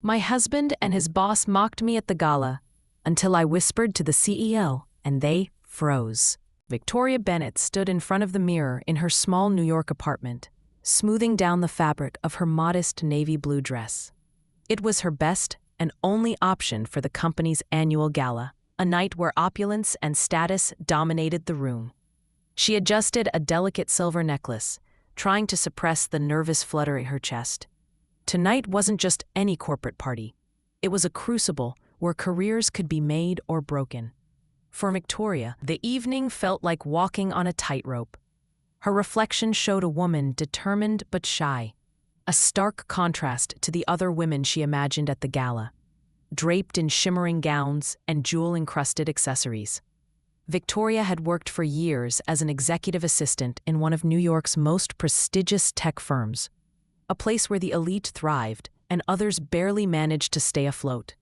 My husband and his boss mocked me at the gala until I whispered to the CEO, and they froze. Victoria Bennett stood in front of the mirror in her small New York apartment, smoothing down the fabric of her modest navy blue dress. It was her best and only option for the company's annual gala, a night where opulence and status dominated the room. She adjusted a delicate silver necklace, trying to suppress the nervous flutter in her chest. Tonight wasn't just any corporate party. It was a crucible where careers could be made or broken. For Victoria, the evening felt like walking on a tightrope. Her reflection showed a woman determined but shy, a stark contrast to the other women she imagined at the gala, draped in shimmering gowns and jewel-encrusted accessories. Victoria had worked for years as an executive assistant in one of New York's most prestigious tech firms, a place where the elite thrived and others barely managed to stay afloat.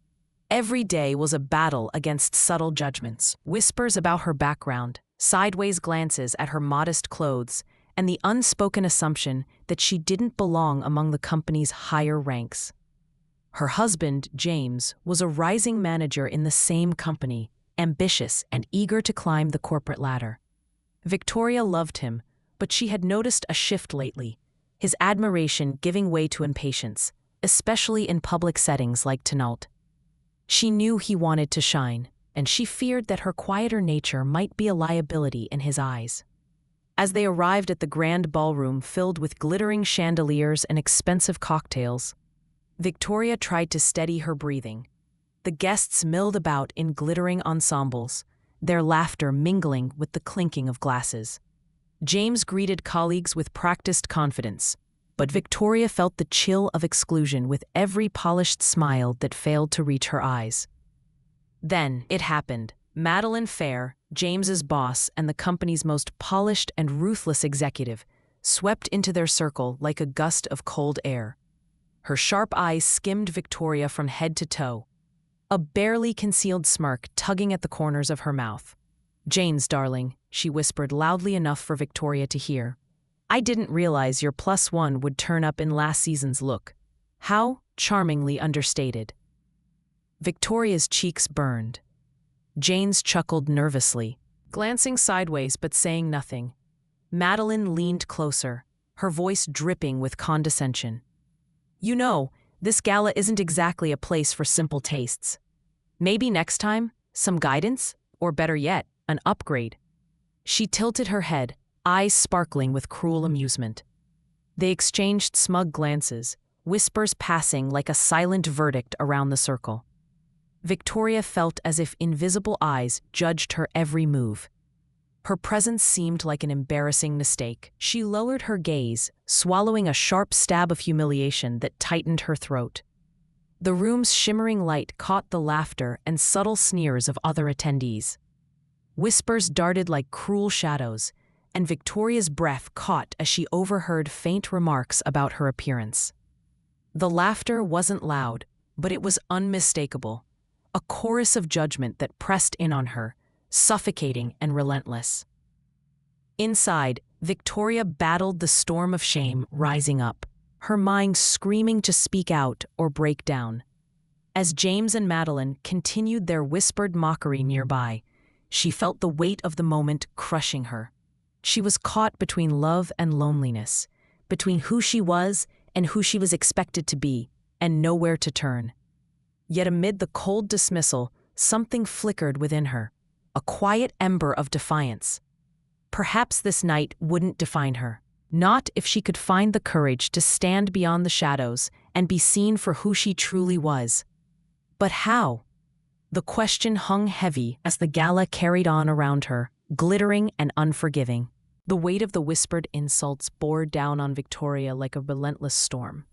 Every day was a battle against subtle judgments, whispers about her background, sideways glances at her modest clothes, and the unspoken assumption that she didn't belong among the company's higher ranks. Her husband, James, was a rising manager in the same company, ambitious and eager to climb the corporate ladder. Victoria loved him, but she had noticed a shift lately, his admiration giving way to impatience, especially in public settings like tonight. She knew he wanted to shine, and she feared that her quieter nature might be a liability in his eyes. As they arrived at the grand ballroom filled with glittering chandeliers and expensive cocktails, Victoria tried to steady her breathing. The guests milled about in glittering ensembles, their laughter mingling with the clinking of glasses. James greeted colleagues with practiced confidence, but Victoria felt the chill of exclusion with every polished smile that failed to reach her eyes. Then it happened. Madeline Fair, James's boss and the company's most polished and ruthless executive, swept into their circle like a gust of cold air. Her sharp eyes skimmed Victoria from head to toe, a barely concealed smirk tugging at the corners of her mouth. "James, darling," she whispered loudly enough for Victoria to hear, "I didn't realize your +1 would turn up in last season's look. How charmingly understated." Victoria's cheeks burned. James chuckled nervously, glancing sideways but saying nothing. Madeline leaned closer, her voice dripping with condescension. "You know, this gala isn't exactly a place for simple tastes. Maybe next time, some guidance, or better yet, an upgrade." She tilted her head, eyes sparkling with cruel amusement. They exchanged smug glances, whispers passing like a silent verdict around the circle. Victoria felt as if invisible eyes judged her every move. Her presence seemed like an embarrassing mistake. She lowered her gaze, swallowing a sharp stab of humiliation that tightened her throat. The room's shimmering light caught the laughter and subtle sneers of other attendees. Whispers darted like cruel shadows, and Victoria's breath caught as she overheard faint remarks about her appearance. The laughter wasn't loud, but it was unmistakable, a chorus of judgment that pressed in on her, suffocating and relentless. Inside, Victoria battled the storm of shame rising up, her mind screaming to speak out or break down. As James and Madeline continued their whispered mockery nearby, she felt the weight of the moment crushing her. She was caught between love and loneliness, between who she was and who she was expected to be, and nowhere to turn. Yet amid the cold dismissal, something flickered within her, a quiet ember of defiance. Perhaps this night wouldn't define her, not if she could find the courage to stand beyond the shadows and be seen for who she truly was. But how? The question hung heavy as the gala carried on around her, glittering and unforgiving. The weight of the whispered insults bore down on Victoria like a relentless storm.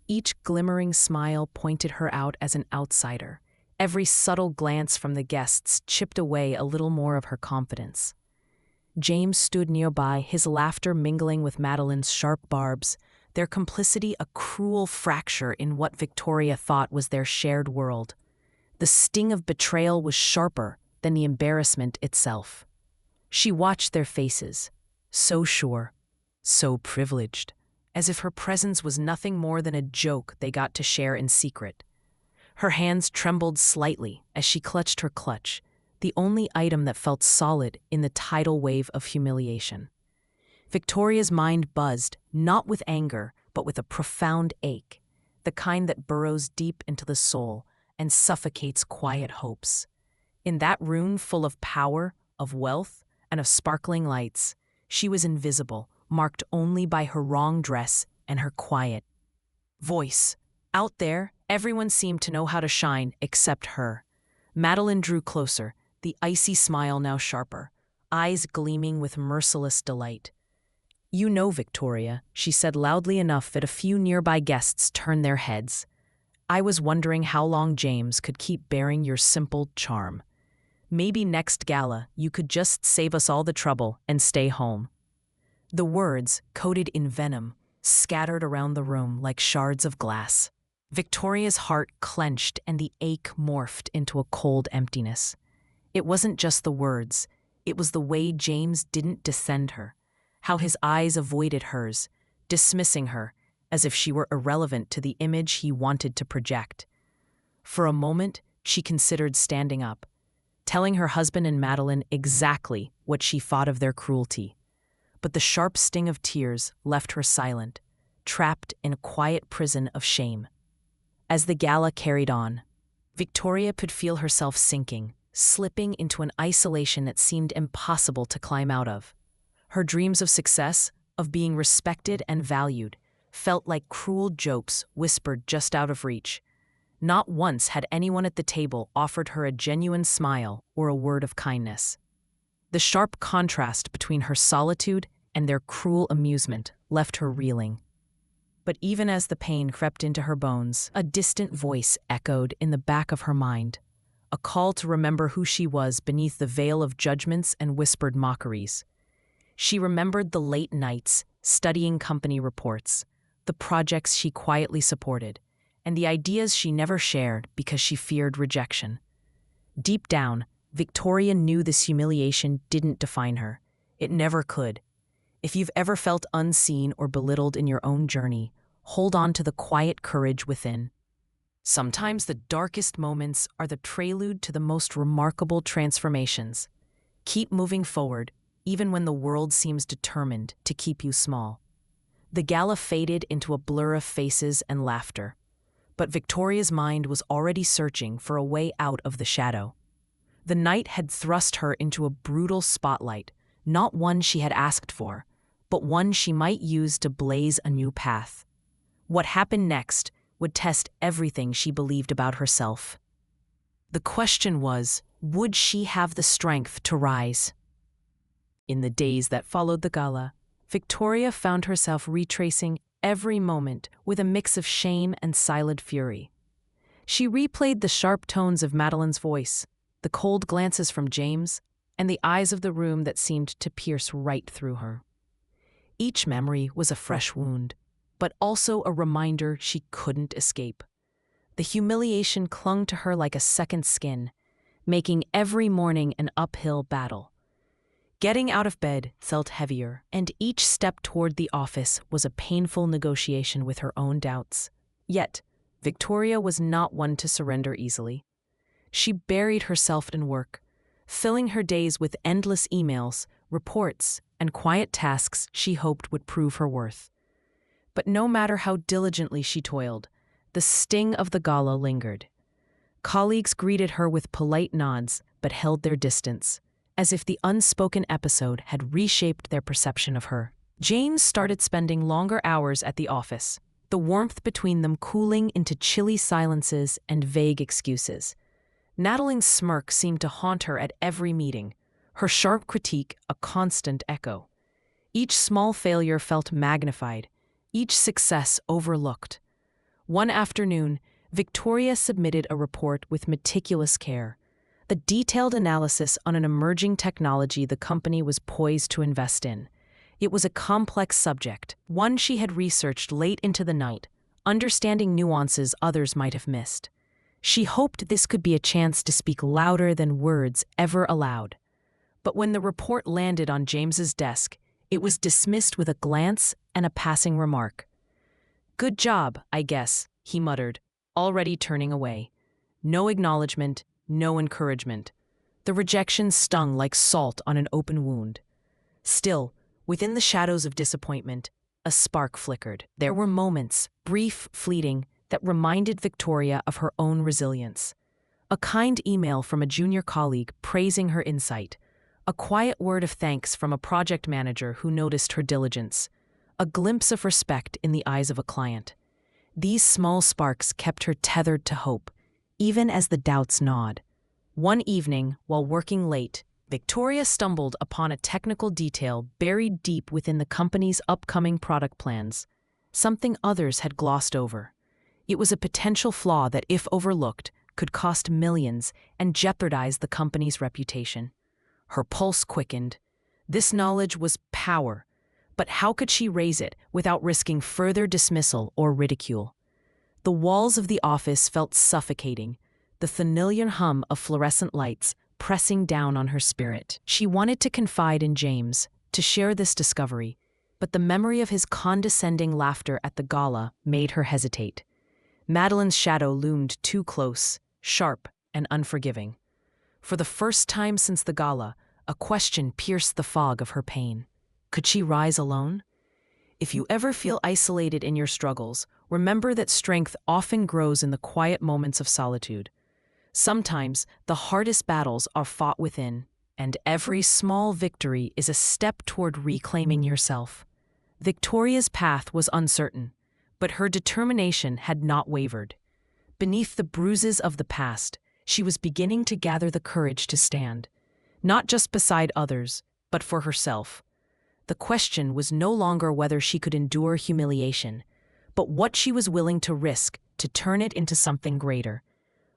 Each glimmering smile pointed her out as an outsider. Every subtle glance from the guests chipped away a little more of her confidence. James stood nearby, his laughter mingling with Madeline's sharp barbs, their complicity a cruel fracture in what Victoria thought was their shared world. The sting of betrayal was sharper than the embarrassment itself. She watched their faces, so sure, so privileged, as if her presence was nothing more than a joke they got to share in secret. Her hands trembled slightly as she clutched her clutch, the only item that felt solid in the tidal wave of humiliation. Victoria's mind buzzed, not with anger, but with a profound ache, the kind that burrows deep into the soul and suffocates quiet hopes. In that room full of power, of wealth, and of sparkling lights, she was invisible, marked only by her wrong dress and her quiet voice. Out there, everyone seemed to know how to shine except her. Madeline drew closer, the icy smile now sharper, eyes gleaming with merciless delight. "You know, Victoria," she said loudly enough that a few nearby guests turned their heads. "I was wondering how long James could keep bearing your simple charm. Maybe next gala you could just save us all the trouble and stay home." The words, coated in venom, scattered around the room like shards of glass. Victoria's heart clenched and the ache morphed into a cold emptiness. It wasn't just the words, it was the way James didn't descend her, how his eyes avoided hers, dismissing her as if she were irrelevant to the image he wanted to project. For a moment, she considered standing up, telling her husband and Madeline exactly what she thought of their cruelty. But the sharp sting of tears left her silent, trapped in a quiet prison of shame. As the gala carried on, Victoria could feel herself sinking, slipping into an isolation that seemed impossible to climb out of. Her dreams of success, of being respected and valued, felt like cruel jokes whispered just out of reach. Not once had anyone at the table offered her a genuine smile or a word of kindness. The sharp contrast between her solitude and their cruel amusement left her reeling. But even as the pain crept into her bones, a distant voice echoed in the back of her mind, a call to remember who she was beneath the veil of judgments and whispered mockeries. She remembered the late nights, studying company reports, the projects she quietly supported, and the ideas she never shared because she feared rejection. Deep down, Victoria knew this humiliation didn't define her. It never could. If you've ever felt unseen or belittled in your own journey, hold on to the quiet courage within. Sometimes the darkest moments are the prelude to the most remarkable transformations. Keep moving forward, even when the world seems determined to keep you small. The gala faded into a blur of faces and laughter, but Victoria's mind was already searching for a way out of the shadow. The night had thrust her into a brutal spotlight, not one she had asked for, but one she might use to blaze a new path. What happened next would test everything she believed about herself. The question was, would she have the strength to rise? In the days that followed the gala, Victoria found herself retracing every moment with a mix of shame and silent fury. She replayed the sharp tones of Madeline's voice, the cold glances from James, and the eyes of the room that seemed to pierce right through her. Each memory was a fresh wound, but also a reminder she couldn't escape. The humiliation clung to her like a second skin, making every morning an uphill battle. Getting out of bed felt heavier, and each step toward the office was a painful negotiation with her own doubts. Yet, Victoria was not one to surrender easily. She buried herself in work, filling her days with endless emails, reports, and quiet tasks she hoped would prove her worth. But no matter how diligently she toiled, the sting of the gala lingered. Colleagues greeted her with polite nods but held their distance, as if the unspoken episode had reshaped their perception of her. James started spending longer hours at the office, the warmth between them cooling into chilly silences and vague excuses. Madeline's smirk seemed to haunt her at every meeting, her sharp critique a constant echo. Each small failure felt magnified, each success overlooked. One afternoon, Victoria submitted a report with meticulous care, a detailed analysis on an emerging technology the company was poised to invest in. It was a complex subject, one she had researched late into the night, understanding nuances others might have missed. She hoped this could be a chance to speak louder than words ever allowed. But when the report landed on James's desk, it was dismissed with a glance and a passing remark. "Good job, I guess," he muttered, already turning away. No acknowledgement, no encouragement. The rejection stung like salt on an open wound. Still, within the shadows of disappointment, a spark flickered. There were moments, brief, fleeting, that reminded Victoria of her own resilience. A kind email from a junior colleague praising her insight. A quiet word of thanks from a project manager who noticed her diligence. A glimpse of respect in the eyes of a client. These small sparks kept her tethered to hope, even as the doubts gnawed. One evening, while working late, Victoria stumbled upon a technical detail buried deep within the company's upcoming product plans, something others had glossed over. It was a potential flaw that, if overlooked, could cost millions and jeopardize the company's reputation. Her pulse quickened. This knowledge was power, but how could she raise it without risking further dismissal or ridicule? The walls of the office felt suffocating, the familiar hum of fluorescent lights pressing down on her spirit. She wanted to confide in James, to share this discovery, but the memory of his condescending laughter at the gala made her hesitate. Madeline's shadow loomed too close, sharp and unforgiving. For the first time since the gala, a question pierced the fog of her pain. Could she rise alone? If you ever feel isolated in your struggles, remember that strength often grows in the quiet moments of solitude. Sometimes the hardest battles are fought within, and every small victory is a step toward reclaiming yourself. Victoria's path was uncertain, but her determination had not wavered. Beneath the bruises of the past, she was beginning to gather the courage to stand, not just beside others, but for herself. The question was no longer whether she could endure humiliation, but what she was willing to risk to turn it into something greater.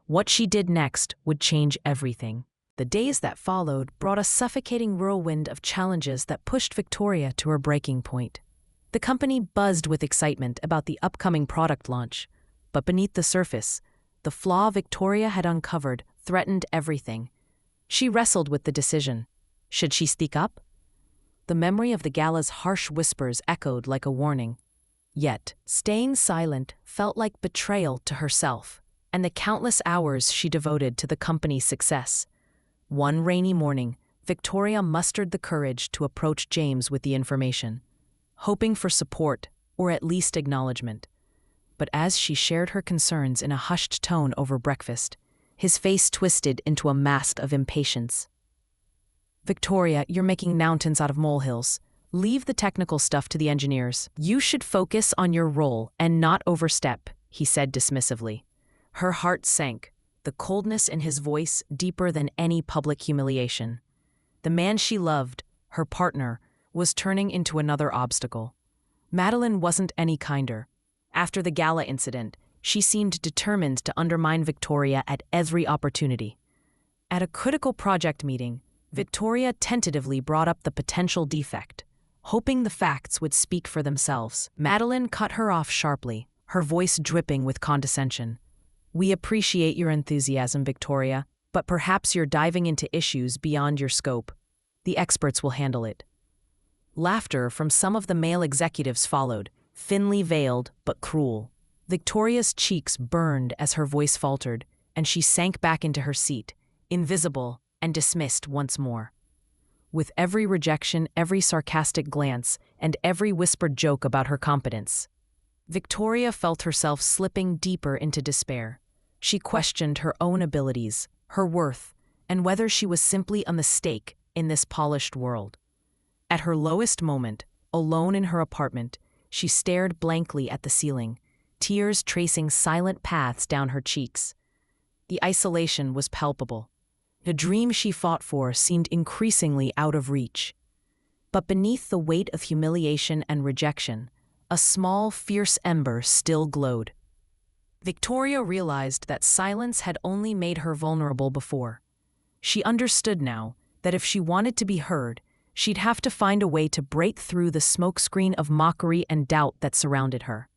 What she did next would change everything. The days that followed brought a suffocating whirlwind of challenges that pushed Victoria to her breaking point. The company buzzed with excitement about the upcoming product launch, but beneath the surface, the flaw Victoria had uncovered threatened everything. She wrestled with the decision. Should she speak up? The memory of the gala's harsh whispers echoed like a warning. Yet, staying silent felt like betrayal to herself and the countless hours she devoted to the company's success. One rainy morning, Victoria mustered the courage to approach James with the information, hoping for support or at least acknowledgement. But as she shared her concerns in a hushed tone over breakfast, his face twisted into a mask of impatience. "Victoria, you're making mountains out of molehills. Leave the technical stuff to the engineers. You should focus on your role and not overstep," he said dismissively. Her heart sank, the coldness in his voice deeper than any public humiliation. The man she loved, her partner, was turning into another obstacle. Madeline wasn't any kinder. After the gala incident, she seemed determined to undermine Victoria at every opportunity. At a critical project meeting, Victoria tentatively brought up the potential defect, hoping the facts would speak for themselves. Madeline cut her off sharply, her voice dripping with condescension. "We appreciate your enthusiasm, Victoria, but perhaps you're diving into issues beyond your scope. The experts will handle it." Laughter from some of the male executives followed, thinly veiled but cruel. Victoria's cheeks burned as her voice faltered, and she sank back into her seat, invisible and dismissed once more. With every rejection, every sarcastic glance, and every whispered joke about her competence, Victoria felt herself slipping deeper into despair. She questioned her own abilities, her worth, and whether she was simply a mistake in this polished world. At her lowest moment, alone in her apartment, she stared blankly at the ceiling, tears tracing silent paths down her cheeks. The isolation was palpable. The dream she fought for seemed increasingly out of reach. But beneath the weight of humiliation and rejection, a small, fierce ember still glowed. Victoria realized that silence had only made her vulnerable before. She understood now that if she wanted to be heard, she'd have to find a way to break through the smokescreen of mockery and doubt that surrounded her.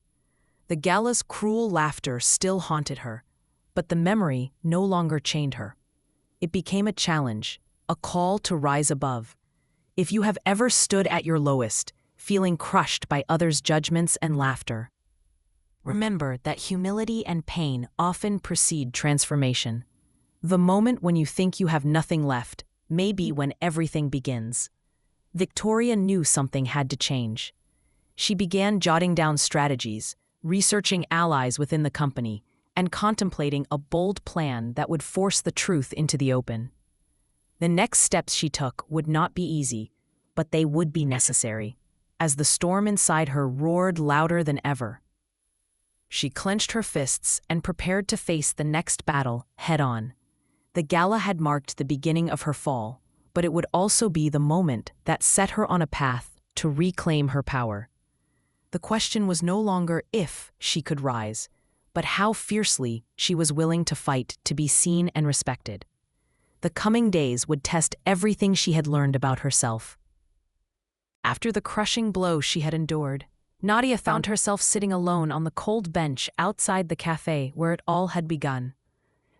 The gala's cruel laughter still haunted her, but the memory no longer chained her. It became a challenge, a call to rise above. If you have ever stood at your lowest, feeling crushed by others' judgments and laughter, Remember that humility and pain often precede transformation. The moment when you think you have nothing left may be when everything begins. Victoria knew something had to change. She began jotting down strategies, researching allies within the company, and contemplating a bold plan that would force the truth into the open. The next steps she took would not be easy, but they would be necessary, as the storm inside her roared louder than ever. She clenched her fists and prepared to face the next battle head-on. The gala had marked the beginning of her fall, but it would also be the moment that set her on a path to reclaim her power. The question was no longer if she could rise, but how fiercely she was willing to fight to be seen and respected. The coming days would test everything she had learned about herself. After the crushing blow she had endured, Nadia found herself sitting alone on the cold bench outside the cafe where it all had begun.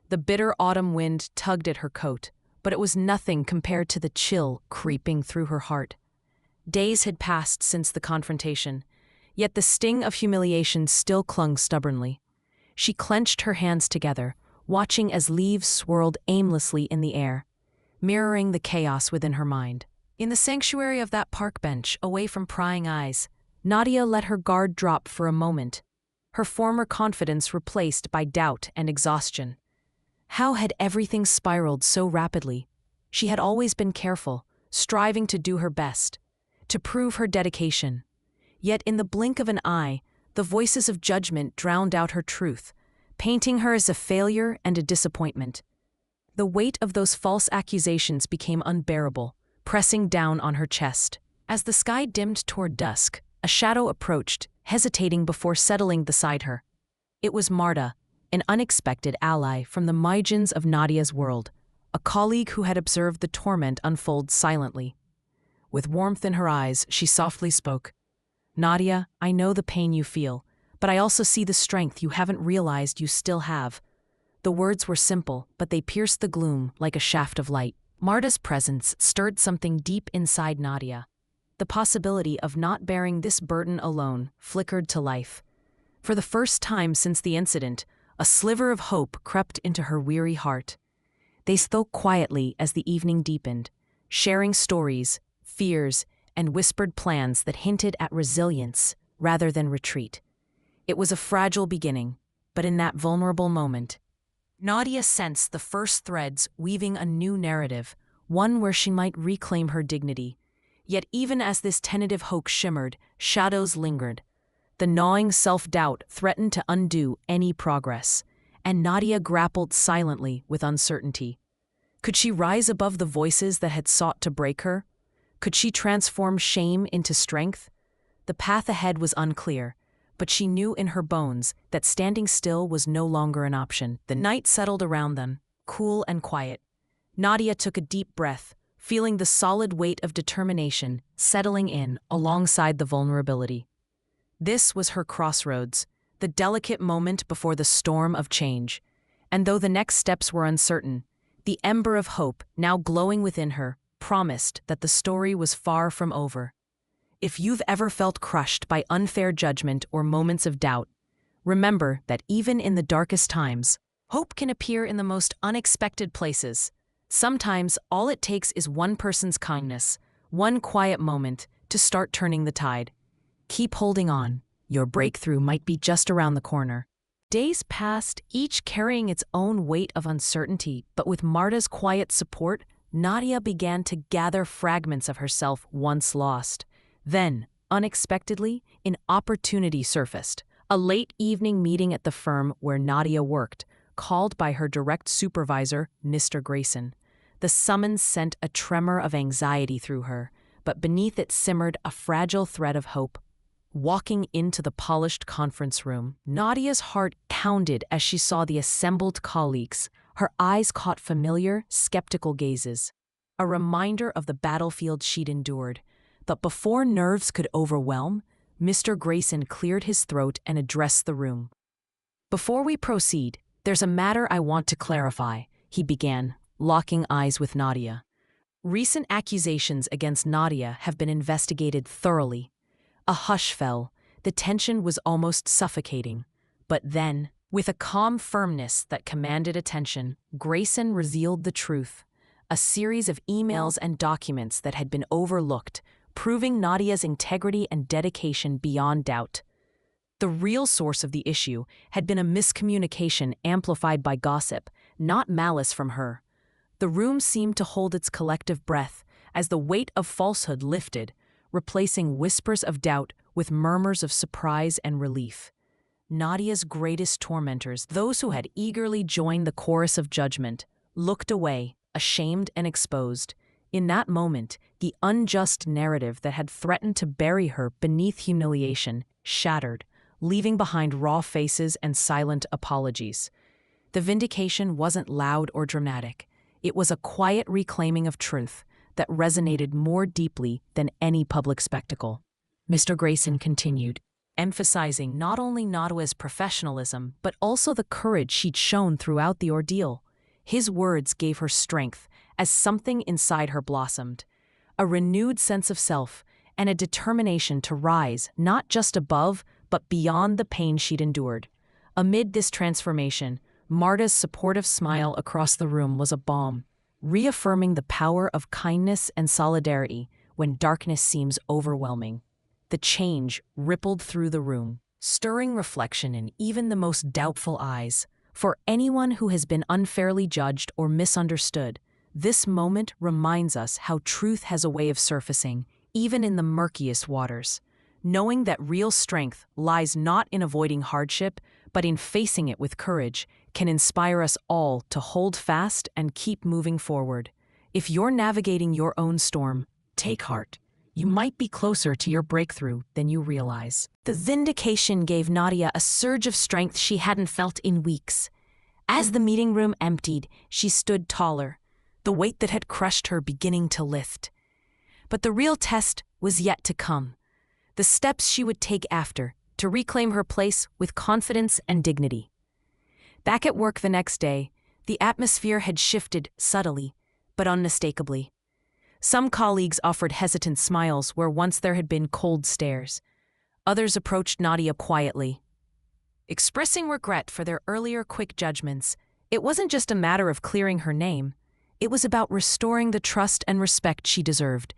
The bitter autumn wind tugged at her coat, but it was nothing compared to the chill creeping through her heart. Days had passed since the confrontation, yet the sting of humiliation still clung stubbornly. She clenched her hands together, watching as leaves swirled aimlessly in the air, mirroring the chaos within her mind. In the sanctuary of that park bench, away from prying eyes, Nadia let her guard drop for a moment, her former confidence replaced by doubt and exhaustion. How had everything spiraled so rapidly? She had always been careful, striving to do her best, to prove her dedication. Yet in the blink of an eye, the voices of judgment drowned out her truth, painting her as a failure and a disappointment. The weight of those false accusations became unbearable, pressing down on her chest. As the sky dimmed toward dusk, a shadow approached, hesitating before settling beside her. It was Marta, an unexpected ally from the margins of Nadia's world, a colleague who had observed the torment unfold silently. With warmth in her eyes, she softly spoke. "Nadia, I know the pain you feel, but I also see the strength you haven't realized you still have." The words were simple, but they pierced the gloom like a shaft of light. Marta's presence stirred something deep inside Nadia. The possibility of not bearing this burden alone flickered to life. For the first time since the incident, a sliver of hope crept into her weary heart. They spoke quietly as the evening deepened, sharing stories, fears, and whispered plans that hinted at resilience rather than retreat. It was a fragile beginning, but in that vulnerable moment, Nadia sensed the first threads weaving a new narrative, one where she might reclaim her dignity. Yet even as this tentative hope shimmered, shadows lingered. The gnawing self-doubt threatened to undo any progress, and Nadia grappled silently with uncertainty. Could she rise above the voices that had sought to break her? Could she transform shame into strength? The path ahead was unclear, but she knew in her bones that standing still was no longer an option. The night settled around them, cool and quiet. Nadia took a deep breath, feeling the solid weight of determination settling in alongside the vulnerability. This was her crossroads, the delicate moment before the storm of change. And though the next steps were uncertain, the ember of hope, now glowing within her, promised that the story was far from over. If you've ever felt crushed by unfair judgment or moments of doubt, remember that even in the darkest times, hope can appear in the most unexpected places. Sometimes all it takes is one person's kindness, one quiet moment, to start turning the tide. Keep holding on. Your breakthrough might be just around the corner. Days passed, each carrying its own weight of uncertainty, but with Marta's quiet support, Nadia began to gather fragments of herself once lost. Then, unexpectedly, an opportunity surfaced. A late evening meeting at the firm where Nadia worked, called by her direct supervisor, Mr. Grayson. The summons sent a tremor of anxiety through her, but beneath it simmered a fragile thread of hope. Walking into the polished conference room, Nadia's heart pounded as she saw the assembled colleagues. Her eyes caught familiar, skeptical gazes, a reminder of the battlefield she'd endured. But before nerves could overwhelm, Mr. Grayson cleared his throat and addressed the room. "Before we proceed, there's a matter I want to clarify," he began, locking eyes with Nadia. "Recent accusations against Nadia have been investigated thoroughly." A hush fell. The tension was almost suffocating. But then, with a calm firmness that commanded attention, Grayson revealed the truth. A series of emails and documents that had been overlooked, proving Nadia's integrity and dedication beyond doubt. The real source of the issue had been a miscommunication amplified by gossip, not malice from her. The room seemed to hold its collective breath as the weight of falsehood lifted, replacing whispers of doubt with murmurs of surprise and relief. Nadia's greatest tormentors, those who had eagerly joined the chorus of judgment, looked away, ashamed and exposed. In that moment, the unjust narrative that had threatened to bury her beneath humiliation shattered, leaving behind raw faces and silent apologies. The vindication wasn't loud or dramatic. It was a quiet reclaiming of truth that resonated more deeply than any public spectacle. Mr. Grayson continued, emphasizing not only Nadia's professionalism but also the courage she'd shown throughout the ordeal. His words gave her strength as something inside her blossomed, a renewed sense of self and a determination to rise not just above but beyond the pain she'd endured. Amid this transformation, Marta's supportive smile across the room was a balm, reaffirming the power of kindness and solidarity when darkness seems overwhelming. The change rippled through the room, stirring reflection in even the most doubtful eyes. For anyone who has been unfairly judged or misunderstood, this moment reminds us how truth has a way of surfacing, even in the murkiest waters. Knowing that real strength lies not in avoiding hardship, but in facing it with courage, can inspire us all to hold fast and keep moving forward. If you're navigating your own storm, take heart. You might be closer to your breakthrough than you realize. The vindication gave Nadia a surge of strength she hadn't felt in weeks. As the meeting room emptied, she stood taller, the weight that had crushed her beginning to lift. But the real test was yet to come. The steps she would take after, to reclaim her place with confidence and dignity. Back at work the next day, the atmosphere had shifted subtly, but unmistakably. Some colleagues offered hesitant smiles where once there had been cold stares. Others approached Nadia quietly, expressing regret for their earlier quick judgments. It wasn't just a matter of clearing her name. It was about restoring the trust and respect she deserved.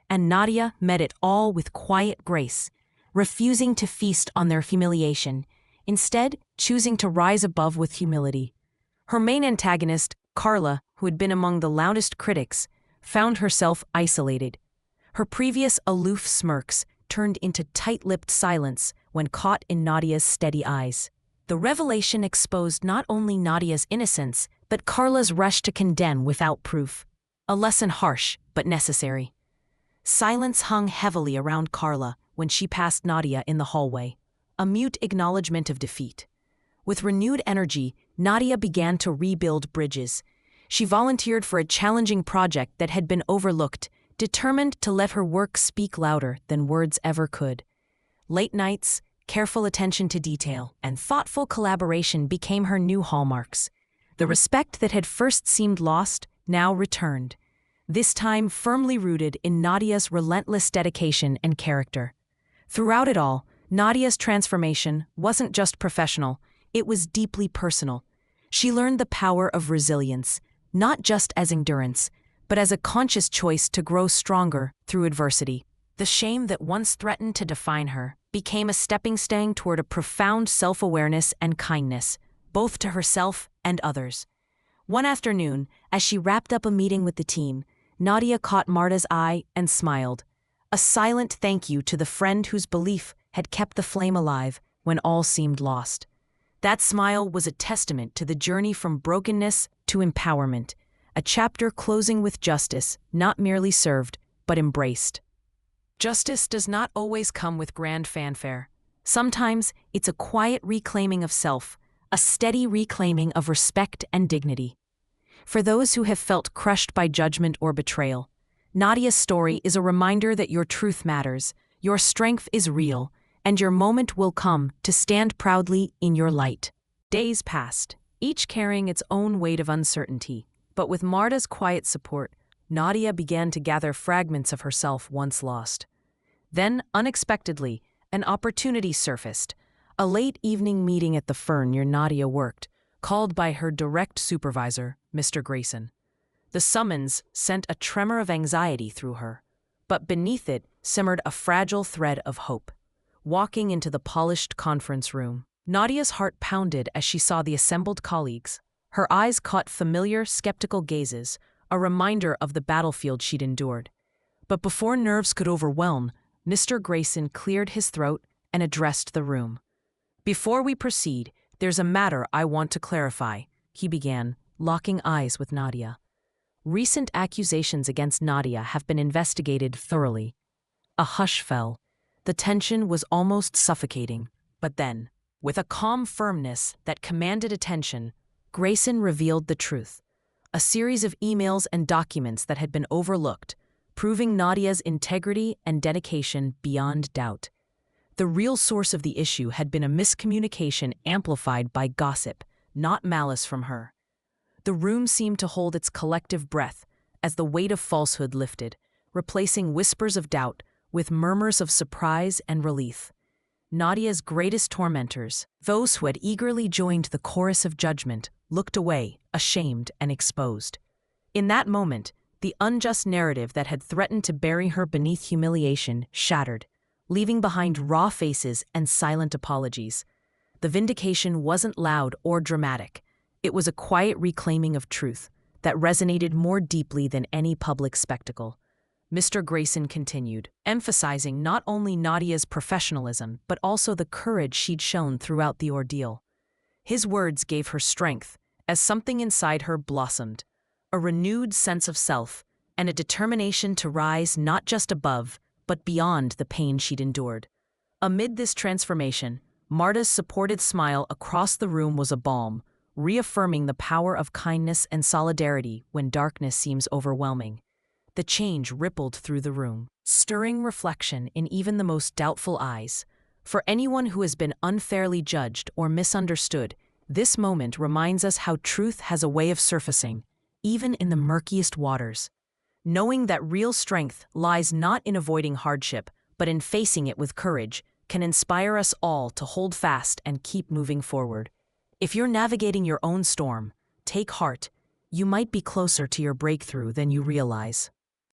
And Nadia met it all with quiet grace, refusing to feast on their humiliation, instead choosing to rise above with humility. Her main antagonist, Carla, who had been among the loudest critics, found herself isolated. Her previous aloof smirks turned into tight-lipped silence when caught in Nadia's steady eyes. The revelation exposed not only Nadia's innocence, but Carla's rush to condemn without proof. A lesson harsh, but necessary. Silence hung heavily around Carla when she passed Nadia in the hallway, a mute acknowledgement of defeat. With renewed energy, Nadia began to rebuild bridges. She volunteered for a challenging project that had been overlooked, determined to let her work speak louder than words ever could. Late nights, careful attention to detail, and thoughtful collaboration became her new hallmarks. The respect that had first seemed lost now returned, this time firmly rooted in Nadia's relentless dedication and character. Throughout it all, Nadia's transformation wasn't just professional, it was deeply personal. She learned the power of resilience, not just as endurance, but as a conscious choice to grow stronger through adversity. The shame that once threatened to define her became a stepping stone toward a profound self-awareness and kindness, both to herself and others. One afternoon, as she wrapped up a meeting with the team, Nadia caught Marta's eye and smiled, a silent thank you to the friend whose belief had kept the flame alive when all seemed lost. That smile was a testament to the journey from brokenness to empowerment, a chapter closing with justice, not merely served, but embraced. Justice does not always come with grand fanfare. Sometimes it's a quiet reclaiming of self, a steady reclaiming of respect and dignity. For those who have felt crushed by judgment or betrayal, Nadia's story is a reminder that your truth matters, your strength is real, and your moment will come to stand proudly in your light. Days passed, each carrying its own weight of uncertainty, but with Marta's quiet support, Nadia began to gather fragments of herself once lost. Then, unexpectedly, an opportunity surfaced, A late evening meeting at the firm near Nadia worked, called by her direct supervisor, Mr. Grayson. The summons sent a tremor of anxiety through her, but beneath it simmered a fragile thread of hope. Walking into the polished conference room, Nadia's heart pounded as she saw the assembled colleagues. Her eyes caught familiar, skeptical gazes, a reminder of the battlefield she'd endured. But before nerves could overwhelm, Mr. Grayson cleared his throat and addressed the room. "Before we proceed, there's a matter I want to clarify," he began, locking eyes with Nadia. "Recent accusations against Nadia have been investigated thoroughly." A hush fell. The tension was almost suffocating. But then, with a calm firmness that commanded attention, Grayson revealed the truth. A series of emails and documents that had been overlooked, proving Nadia's integrity and dedication beyond doubt. The real source of the issue had been a miscommunication amplified by gossip, not malice from her. The room seemed to hold its collective breath as the weight of falsehood lifted, replacing whispers of doubt with murmurs of surprise and relief. Nadia's greatest tormentors, those who had eagerly joined the chorus of judgment, looked away, ashamed and exposed. In that moment, the unjust narrative that had threatened to bury her beneath humiliation shattered, leaving behind raw faces and silent apologies. The vindication wasn't loud or dramatic. It was a quiet reclaiming of truth that resonated more deeply than any public spectacle. Mr. Grayson continued, emphasizing not only Nadia's professionalism but also the courage she'd shown throughout the ordeal. His words gave her strength as something inside her blossomed, a renewed sense of self and a determination to rise not just above but beyond the pain she'd endured. Amid this transformation, Marta's supported smile across the room was a balm, reaffirming the power of kindness and solidarity when darkness seems overwhelming. The change rippled through the room, stirring reflection in even the most doubtful eyes. For anyone who has been unfairly judged or misunderstood, this moment reminds us how truth has a way of surfacing, even in the murkiest waters. Knowing that real strength lies not in avoiding hardship, but in facing it with courage, can inspire us all to hold fast and keep moving forward. If you're navigating your own storm, take heart. You might be closer to your breakthrough than you realize.